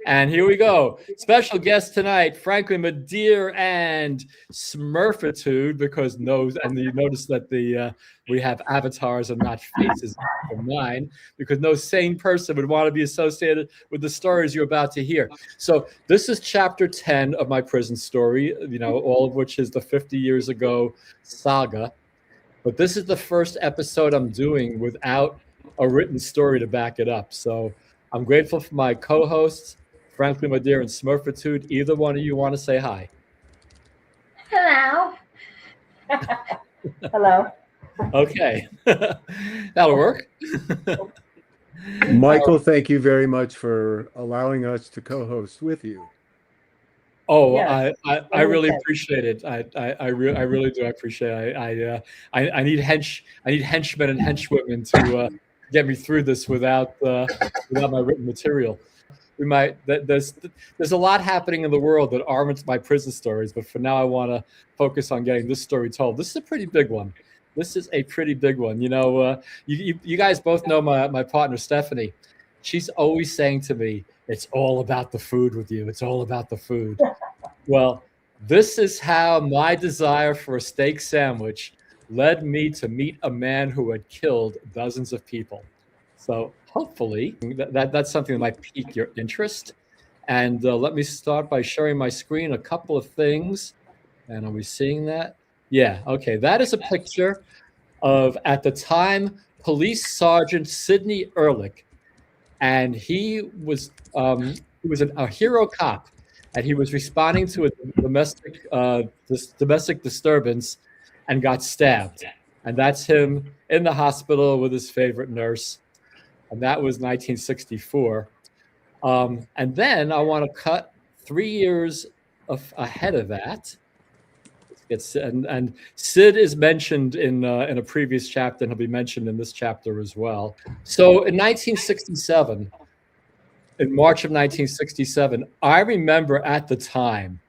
And here we go. Special guest tonight, Franklin Madeir and Smurfitude, because and you notice that we have avatars and not faces for mine, because no sane person would want to be associated with the stories you're about to hear. So this is chapter 10 of my prison story, all of which is the 50 years ago saga. But this is the first episode I'm doing without a written story to back it up. So I'm grateful for my co-hosts, Franklin Madeir and Smurfitude. Either one of you want to say hi? Hello. Hello. Okay. That'll work. Michael, thank you very much for allowing us to co-host with you. Oh, yes. I really appreciate it. I really do. I appreciate it. I need henchmen and henchwomen to get me through this without my written material. There's a lot happening in the world that aren't my prison stories, but for now I want to focus on getting this story told. This is a pretty big one. You guys both know my partner Stephanie. She's always saying to me, "It's all about the food with you. It's all about the food." Well, this is how my desire for a steak sandwich led me to meet a man who had killed dozens of people. So hopefully that's something that might pique your interest. And let me start by sharing my screen a couple of things. And are we seeing that? Yeah, okay. That is a picture of, at the time, Police Sergeant Sidney Ehrlich. And he was a hero cop. And he was responding to a domestic disturbance and got stabbed. And that's him in the hospital with his favorite nurse. And that was 1964. And then I want to cut 3 years ahead of that. And Sid is mentioned in a previous chapter, and he'll be mentioned in this chapter as well. So in 1967, in March of 1967, I remember at the time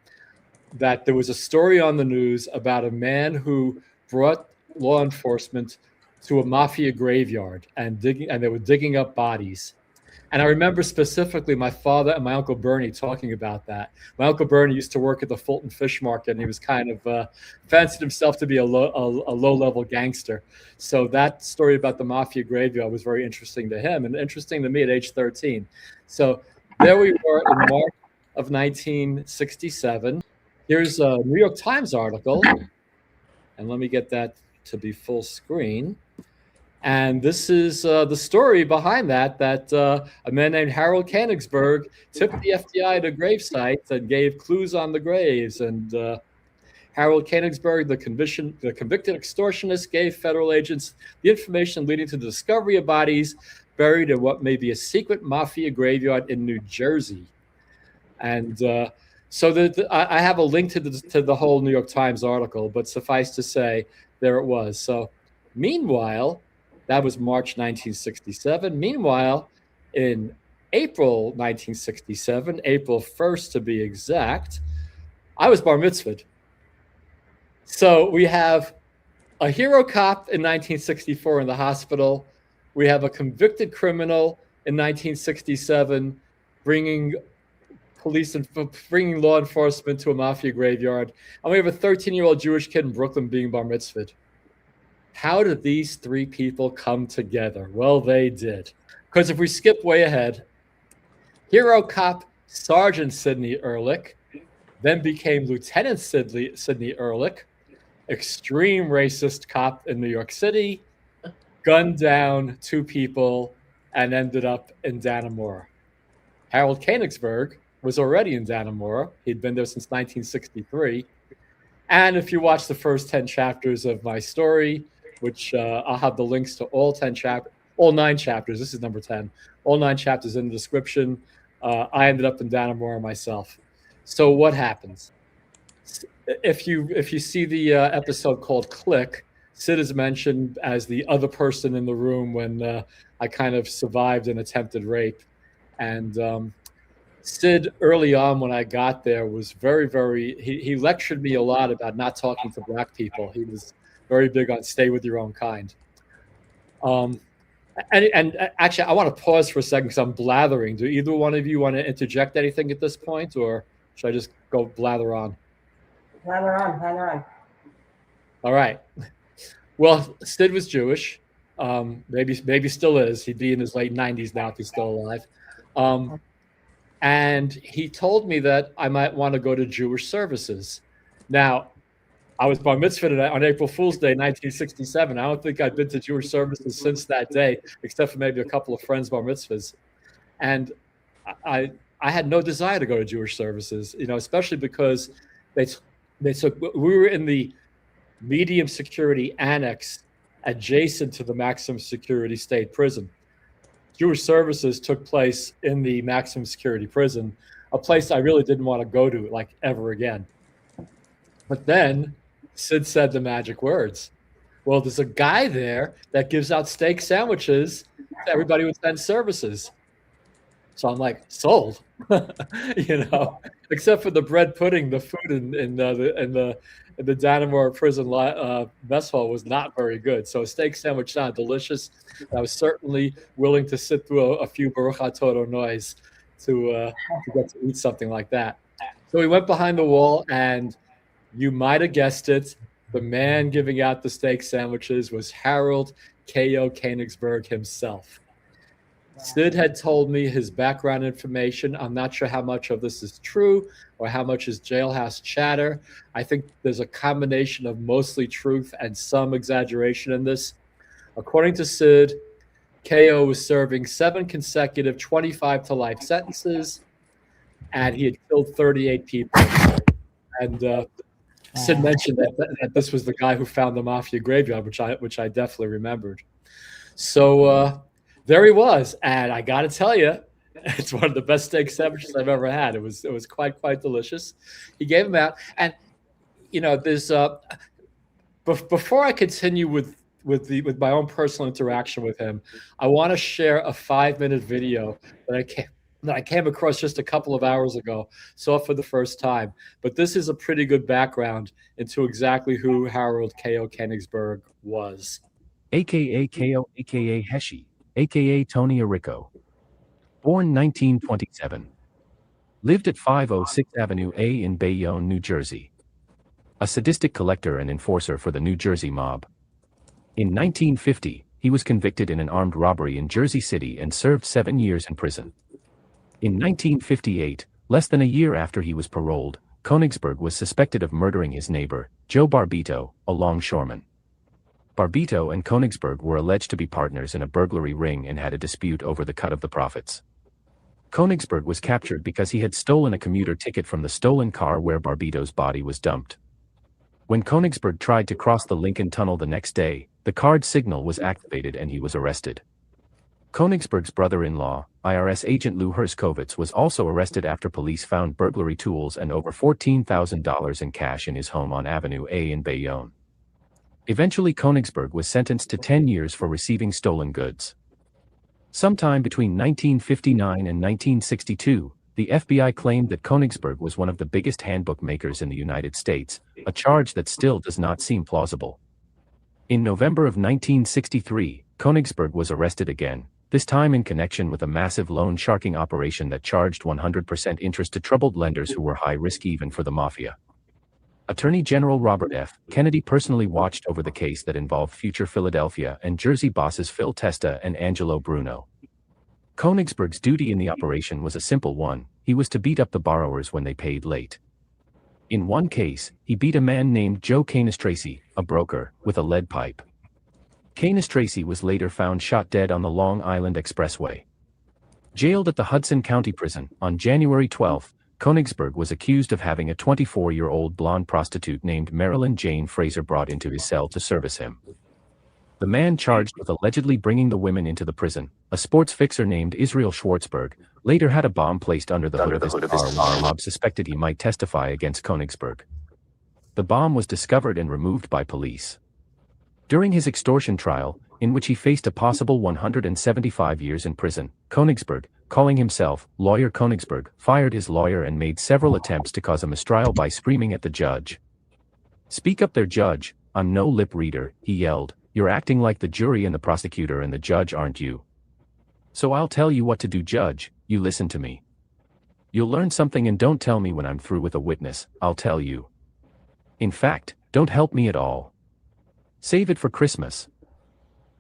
that there was a story on the news about a man who brought law enforcement to a mafia graveyard and they were digging up bodies. And I remember specifically my father and my Uncle Bernie talking about that. My Uncle Bernie used to work at the Fulton Fish Market, and he was kind of fancied himself to be a low-level gangster. So that story about the mafia graveyard was very interesting to him and interesting to me at age 13. So there we were in March of 1967. Here's a New York Times article, and let me get that to be full screen. And this is the story behind that a man named Harold Koenigsberg tipped the FBI to grave sites and gave clues on the graves. And Harold Koenigsberg, the convicted extortionist, gave federal agents the information leading to the discovery of bodies buried in what may be a secret mafia graveyard in New Jersey. And so I have a link to the whole New York Times article, but suffice to say, there it was. So meanwhile, that was March 1967. Meanwhile, in April 1967, April 1st to be exact, I was bar mitzvahed. So we have a hero cop in 1964 in the hospital. We have a convicted criminal in 1967 bringing law enforcement to a mafia graveyard. And we have a 13-year-old Jewish kid in Brooklyn being bar mitzvahed. How did these three people come together? Well, they did. Because if we skip way ahead, hero cop Sergeant Sidney Ehrlich then became Lieutenant Sidney Ehrlich, extreme racist cop in New York City, gunned down 2 people, and ended up in Dannemora. Harold Koenigsberg was already in Dannemora. He'd been there since 1963. And if you watch the first 10 chapters of my story, which I'll have the links to all 9 chapters. This is number 10. All 9 chapters in the description. I ended up in Dannemora myself. So what happens? If you see the episode called Click, Sid is mentioned as the other person in the room when I kind of survived an attempted rape. And Sid, early on when I got there, was very, he lectured me a lot about not talking to Black people. He was very big on stay with your own kind. And actually, I want to pause for a second because I'm blathering. Do either one of you want to interject anything at this point, or should I just go blather on? Blather on, blather on. All right. Well, Sid was Jewish. Maybe still is. He'd be in his late 90s now if he's still alive. And he told me that I might want to go to Jewish services. Now, I was bar mitzvahed on April Fool's Day, 1967. I don't think I've been to Jewish services since that day, except for maybe a couple of friends' bar mitzvahs. And I had no desire to go to Jewish services, especially because they took. We were in the medium security annex adjacent to the maximum security state prison. Jewish services took place in the maximum security prison, a place I really didn't want to go to like ever again. But then Sid said the magic words. Well, there's a guy there that gives out steak sandwiches to everybody who attends services. So I'm like, sold, except for the bread pudding, the food in the Dannemora prison mess hall was not very good. So a steak sandwich sounded delicious. I was certainly willing to sit through a few Baruch HaTorah noise to get to eat something like that. So we went behind the wall, and you might have guessed it, the man giving out the steak sandwiches was Harold Kayo Koenigsberg himself. Sid had told me his background information. I'm not sure how much of this is true or how much is jailhouse chatter. I think there's a combination of mostly truth and some exaggeration in this. According to Sid, Kayo was serving 7 consecutive 25 to life sentences, and he had killed 38 people. And Sid mentioned that this was the guy who found the mafia graveyard, which I definitely remembered. So there he was, and I got to tell you, it's one of the best steak sandwiches I've ever had. It was quite delicious. He gave them out, and there's before I continue with my own personal interaction with him, I want to share a 5-minute video that I came across just a couple of hours ago, saw for the first time. But this is a pretty good background into exactly who Harold Kayo Koenigsberg was. AKA Kayo, AKA Heshi, AKA Tony Arico. Born 1927. Lived at 506 Avenue A in Bayonne, New Jersey. A sadistic collector and enforcer for the New Jersey mob. In 1950, he was convicted in an armed robbery in Jersey City and served 7 years in prison. In 1958, less than a year after he was paroled, Koenigsberg was suspected of murdering his neighbor, Joe Barbito, a longshoreman. Barbito and Koenigsberg were alleged to be partners in a burglary ring and had a dispute over the cut of the profits. Koenigsberg was captured because he had stolen a commuter ticket from the stolen car where Barbito's body was dumped. When Koenigsberg tried to cross the Lincoln Tunnel the next day, the card signal was activated and he was arrested. Koenigsberg's brother-in-law, IRS agent Lou Herskovitz, was also arrested after police found burglary tools and over $14,000 in cash in his home on Avenue A in Bayonne. Eventually, Koenigsberg was sentenced to 10 years for receiving stolen goods. Sometime between 1959 and 1962, the FBI claimed that Koenigsberg was one of the biggest handbook makers in the United States, a charge that still does not seem plausible. In November of 1963, Koenigsberg was arrested again, this time in connection with a massive loan sharking operation that charged 100% interest to troubled lenders who were high risk even for the mafia. Attorney General Robert F. Kennedy personally watched over the case that involved future Philadelphia and Jersey bosses Phil Testa and Angelo Bruno. Koenigsberg's duty in the operation was a simple one: he was to beat up the borrowers when they paid late. In one case, he beat a man named Joe Koenigsberg, a broker, with a lead pipe. Koenigsberg was later found shot dead on the Long Island Expressway. Jailed at the Hudson County Prison, on January 12, Koenigsberg was accused of having a 24-year-old blonde prostitute named Marilyn Jane Fraser brought into his cell to service him. The man charged with allegedly bringing the women into the prison, a sports fixer named Israel Schwartzberg, later had a bomb placed under the hood of his car when the mob suspected he might testify against Koenigsberg. The bomb was discovered and removed by police. During his extortion trial, in which he faced a possible 175 years in prison, Koenigsberg, calling himself Lawyer Koenigsberg, fired his lawyer and made several attempts to cause a mistrial by screaming at the judge. "Speak up there, judge, I'm no lip reader," he yelled, You're acting like the jury and the prosecutor and the judge, aren't you? So I'll tell you what to do, Judge. You listen to me. You'll learn something, and don't tell me when I'm through with a witness, I'll tell you. In fact, don't help me at all. Save it for Christmas.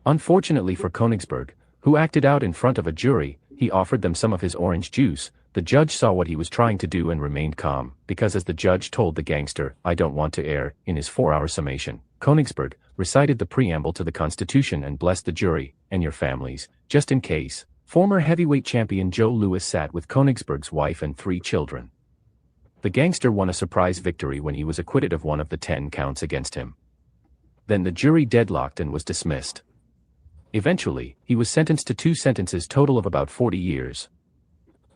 Unfortunately for Koenigsberg, who acted out in front of a jury, he offered them some of his orange juice. The judge saw what he was trying to do and remained calm, because as the judge told the gangster, I don't want to err, in his 4-hour summation, Koenigsberg recited the preamble to the Constitution and blessed the jury, and your families, just in case. Former heavyweight champion Joe Louis sat with Koenigsberg's wife and 3 children. The gangster won a surprise victory when he was acquitted of one of the 10 counts against him. Then the jury deadlocked and was dismissed. Eventually, he was sentenced to 2 sentences total of about 40 years.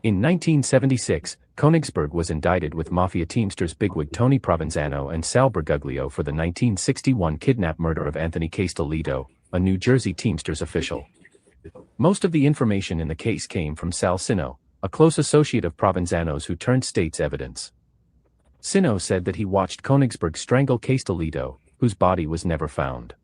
In 1976, Koenigsberg was indicted with Mafia Teamsters bigwig Tony Provenzano and Sal Bergoglio for the 1961 kidnap murder of Anthony Castellito, a New Jersey Teamsters official. Most of the information in the case came from Sal Sino, a close associate of Provenzano's who turned state's evidence. Sino said that he watched Koenigsberg strangle Castellito, whose body was never found.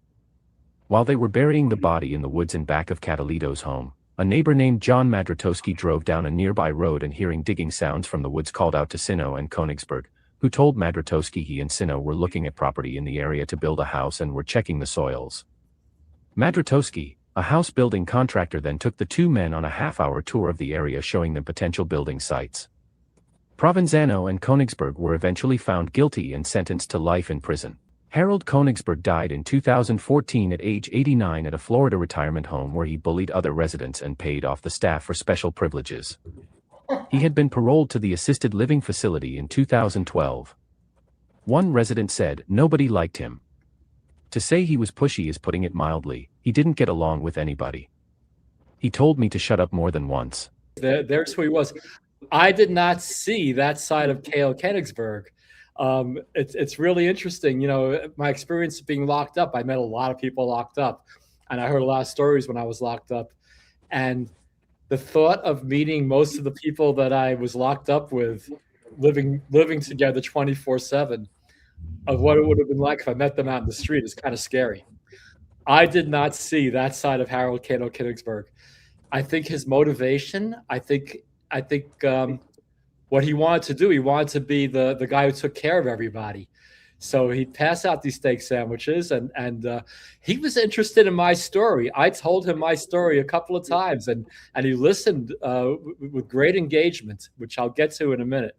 While they were burying the body in the woods in back of Castellito's home, a neighbor named John Madratowski drove down a nearby road and, hearing digging sounds from the woods, called out to Sino and Koenigsberg, who told Madratowski he and Sino were looking at property in the area to build a house and were checking the soils. Madratowski, a house-building contractor, then took the 2 men on a half-hour tour of the area, showing them potential building sites. Provenzano and Koenigsberg were eventually found guilty and sentenced to life in prison. Harold Koenigsberg died in 2014 at age 89 at a Florida retirement home where he bullied other residents and paid off the staff for special privileges. He had been paroled to the assisted living facility in 2012. One resident said nobody liked him. To say he was pushy is putting it mildly. He didn't get along with anybody. He told me to shut up more than once. There's who he was. I did not see that side of Harold Koenigsberg. It's really interesting. You know, my experience being locked up, I met a lot of people locked up, and I heard a lot of stories when I was locked up. And the thought of meeting most of the people that I was locked up with, living together 24/7, of what it would have been like if I met them out in the street is kind of scary. I did not see that side of Harold Koenigsberg. I think his motivation, I think what he wanted to do, he wanted to be the guy who took care of everybody. So he'd pass out these steak sandwiches, and he was interested in my story. I told him my story a couple of times, and he listened with great engagement, which I'll get to in a minute.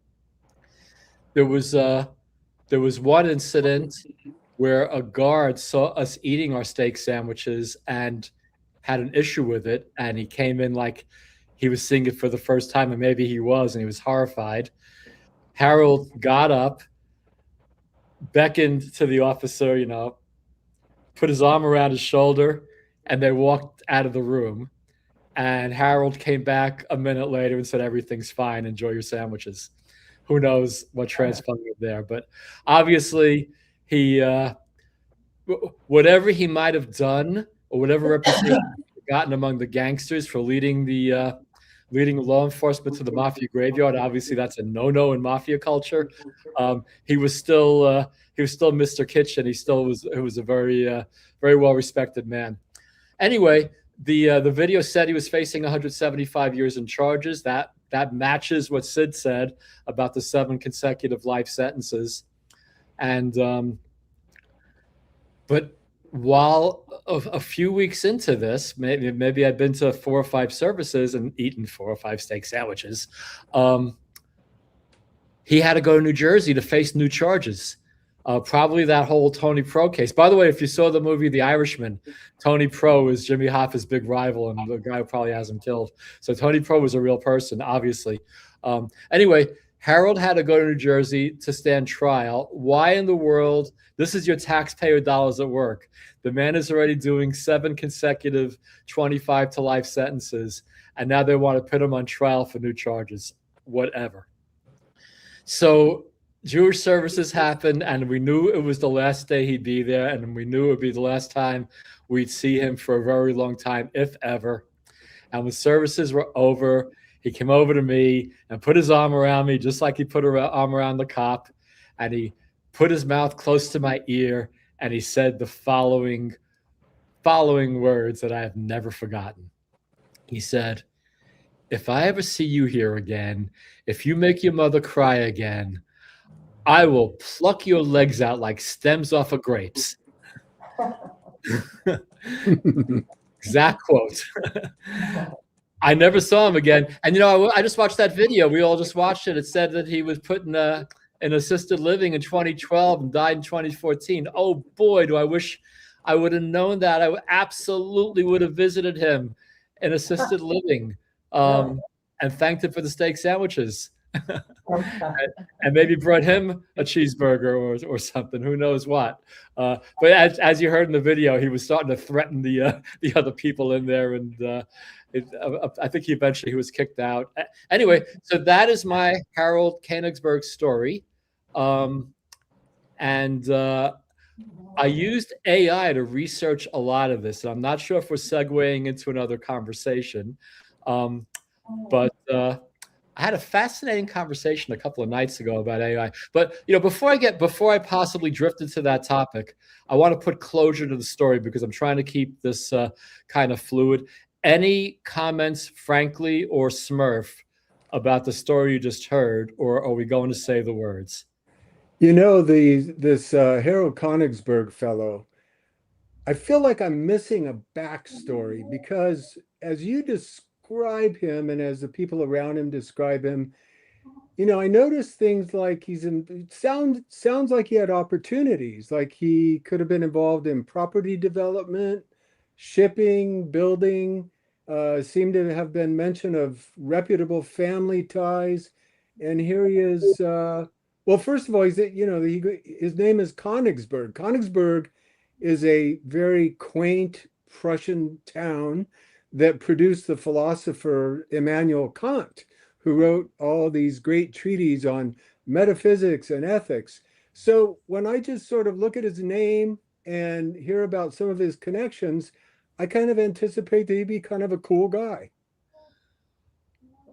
There was one incident where a guard saw us eating our steak sandwiches and had an issue with it, and he came in like he was seeing it for the first time, and maybe he was, and he was horrified. Harold got up, beckoned to the officer, you know, put his arm around his shoulder, and they walked out of the room. And Harold came back a minute later and said, everything's fine, enjoy your sandwiches. Who knows what transpired there, but obviously he, whatever he might have done or whatever reputation he gotten among the gangsters for leading law enforcement to the mafia graveyard, obviously that's a no-no in mafia culture. He was still Mr. Kitchen. He was a very well-respected man. Anyway, the video said he was facing 175 years in charges. That matches what Sid said about the 7 consecutive life sentences. And but while a few weeks into this, maybe I'd been to 4 or 5 services and eaten 4 or 5 steak sandwiches. He had to go to New Jersey to face new charges. Probably that whole Tony Pro case. By the way, if you saw the movie The Irishman, Tony Pro is Jimmy Hoffa's big rival and the guy who probably has him killed. So Tony Pro was a real person, obviously. Anyway, Harold had to go to New Jersey to stand trial. Why in the world? This is your taxpayer dollars at work. The man is already doing 7 consecutive 25 to life sentences, and now they want to put him on trial for new charges. Whatever. So Jewish services happened, and we knew it was the last day he'd be there, and we knew it would be the last time we'd see him for a very long time, if ever. And when services were over, he came over to me and put his arm around me, just like he put an arm around the cop, and he put his mouth close to my ear, and he said the following following words that I have never forgotten. He said, "If I ever see you here again, if you make your mother cry again, I will pluck your legs out like stems off of grapes." Exact quote. I never saw him again. And, I just watched that video. We all just watched it. It said that he was put in assisted living in 2012 and died in 2014. Oh, boy, do I wish I would have known that. I absolutely would have visited him in assisted living and thanked him for the steak sandwiches. And maybe brought him a cheeseburger or something. Who knows what? But as you heard in the video, he was starting to threaten the other people in there, and I think he was kicked out. Anyway, so that is my Harold Koenigsberg story, and I used AI to research a lot of this. And I'm not sure if we're segueing into another conversation, but I had a fascinating conversation a couple of nights ago about AI. But before I possibly drift into that topic, I want to put closure to the story because I'm trying to keep this kind of fluid. Any comments, Frankly or Smurf, about the story you just heard, or are we going to say the words? This Harold Koenigsberg fellow, I feel like I'm missing a backstory because as you describe him and as the people around him describe him, I noticed things like sounds like he had opportunities, like he could have been involved in property development, shipping, building, seemed to have been mention of reputable family ties. And here he is. Well, first of all, his name is Königsberg. Königsberg is a very quaint Prussian town that produced the philosopher Immanuel Kant, who wrote all these great treatises on metaphysics and ethics. So when I just sort of look at his name and hear about some of his connections, I kind of anticipate that he'd be kind of a cool guy.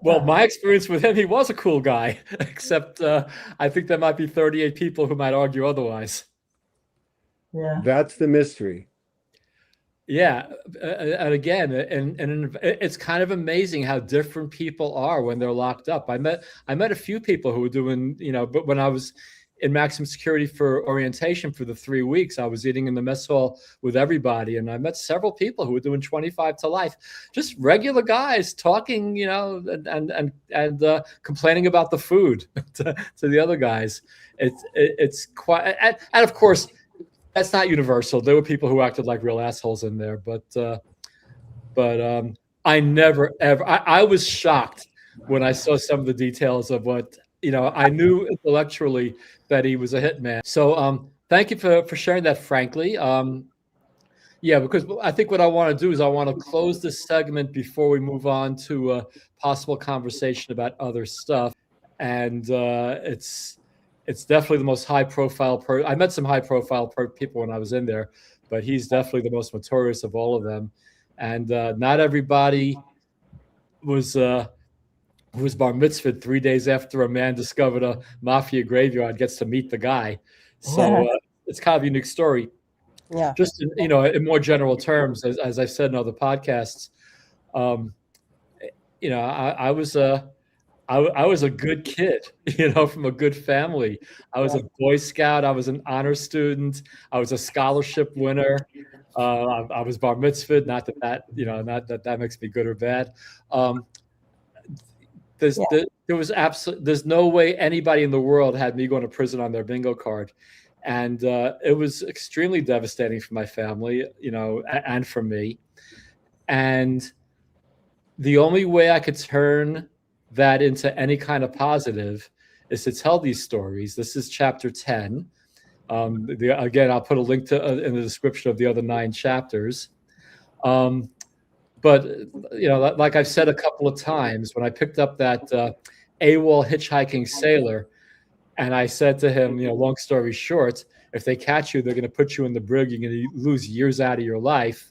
Well, my experience with him, he was a cool guy, except I think there might be 38 people who might argue otherwise. Yeah. That's the mystery. Yeah, and again, and it's kind of amazing how different people are when they're locked up. I met a few people who were doing, but when I was in maximum security for orientation for the 3 weeks, I was eating in the mess hall with everybody, and I met several people who were doing 25 to life, just regular guys talking, and complaining about the food to the other guys. It's quite, and of course, that's not universal. There were people who acted like real assholes in there, but I never ever. I was shocked when I saw some of the details of what I knew intellectually that he was a hitman. So thank you for sharing that, Frankly. Yeah, because I think what I want to do is I want to close this segment before we move on to a possible conversation about other stuff, and it's definitely the most high-profile. I met some high-profile people when I was in there, but he's definitely the most notorious of all of them. And not everybody was bar mitzvahed 3 days after a man discovered a mafia graveyard gets to meet the guy. So it's kind of a unique story. Yeah. Just in more general terms, as I've said in other podcasts, I was a good kid, from a good family. I was a Boy Scout. I was an honor student. I was a scholarship winner. I was bar mitzvahed. Not that makes me good or bad. There's no way anybody in the world had me going to prison on their bingo card. And it was extremely devastating for my family, and for me. And the only way I could turn that into any kind of positive is to tell these stories. This is chapter 10. Again, I'll put a link to in the description of the other 9 chapters. But like I've said a couple of times, when I picked up that AWOL hitchhiking sailor, and I said to him, long story short, if they catch you, they're going to put you in the brig. You're going to lose years out of your life.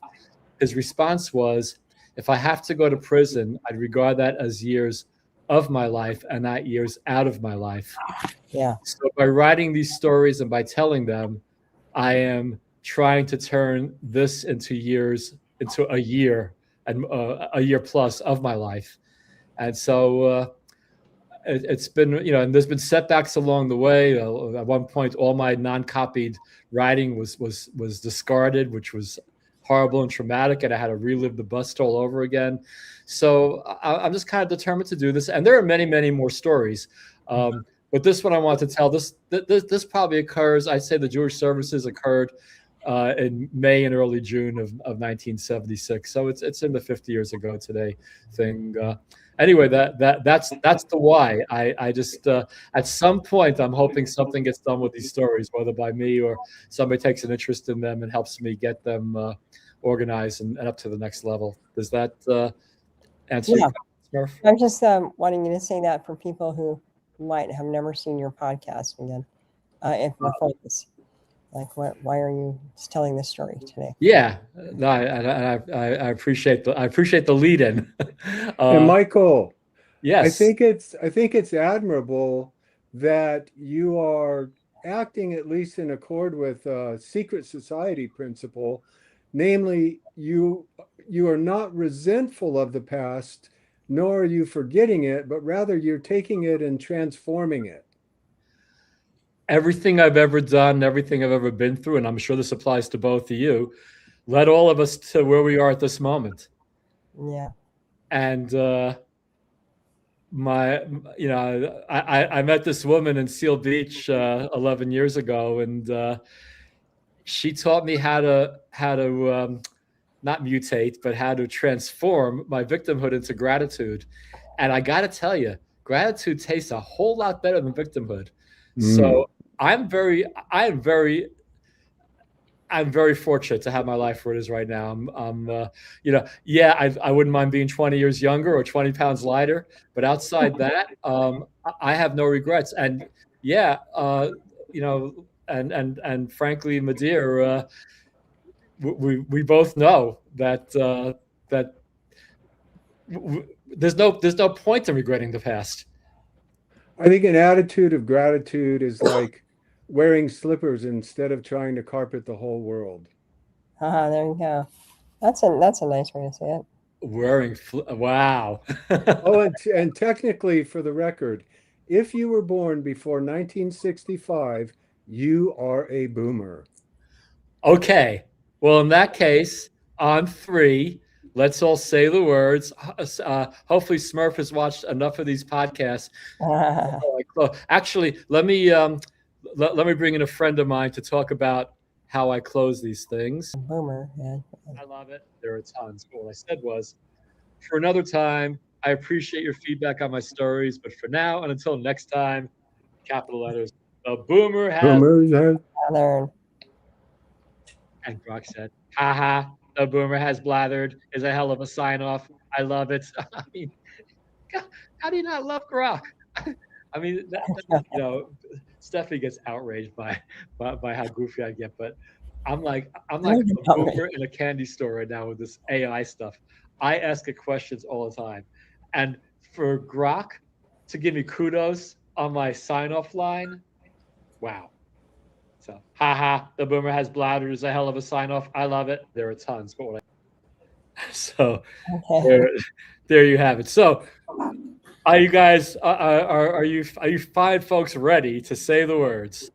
His response was, if I have to go to prison, I'd regard that as years of my life and not years out of my life. Yeah. So by writing these stories and by telling them, I am trying to turn this into a year and a year plus of my life. And so it's been, and there's been setbacks along the way. At one point, all my non-copied writing was discarded, which was horrible and traumatic, and I had to relive the bust all over again. So I'm just kind of determined to do this, and there are many, many more stories. But this one I want to tell. This probably occurs. I'd say the Jewish services occurred in May and early June of 1976. So it's in the 50 years ago today thing. Anyway, that's the why. I just at some point I'm hoping something gets done with these stories, whether by me or somebody takes an interest in them and helps me get them organized and up to the next level. Does that answer your question, Smurf? I'm just wanting you to say that for people who might have never seen your podcast again, if you're focused. Like, why are you just telling this story today? Yeah, no, I appreciate the lead in. And Michael, yes, I think it's admirable that you are acting at least in accord with secret society principle, namely you are not resentful of the past, nor are you forgetting it, but rather you're taking it and transforming it. Everything I've ever done, everything I've ever been through, and I'm sure this applies to both of you, led all of us to where we are at this moment. Yeah. And I met this woman in Seal Beach 11 years ago, and she taught me how to not mutate, but how to transform my victimhood into gratitude. And I got to tell you, gratitude tastes a whole lot better than victimhood. So I'm very fortunate to have my life where it is right now. I wouldn't mind being 20 years younger or 20 pounds lighter, but outside that, I have no regrets. And and frankly, Madir, we both know that there's no point in regretting the past. I think an attitude of gratitude is like wearing slippers instead of trying to carpet the whole world. There you go. That's a nice way to say it. Wow. Oh, and technically, for the record, if you were born before 1965, you are a boomer. Okay. Well, in that case, on 3, let's all say the words. Hopefully, Smurf has watched enough of these podcasts. Actually, let me bring in a friend of mine to talk about how I close these things. Boomer, yeah. I love it. There are tons. But what I said was, for another time, I appreciate your feedback on my stories. But for now, and until next time, capital letters, the boomer has Blathered. And Brock said, haha, the boomer has blathered is a hell of a sign off. I love it. I mean, God, how do you not love Brock? I mean, Stephanie gets outraged by how goofy I get, but I'm like a boomer in a candy store right now with this AI stuff. I ask it questions all the time. And for Grok to give me kudos on my sign-off line, wow. So, haha, the boomer has blathered is a hell of a sign-off. I love it. There are tons, but so there you have it. So, are you guys are you fine folks ready to say the words?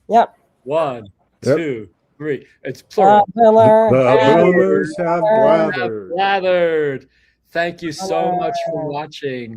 Yep. 1, 2, 3. It's plural. The boomers have blathered. Blathered. Thank you so much for watching.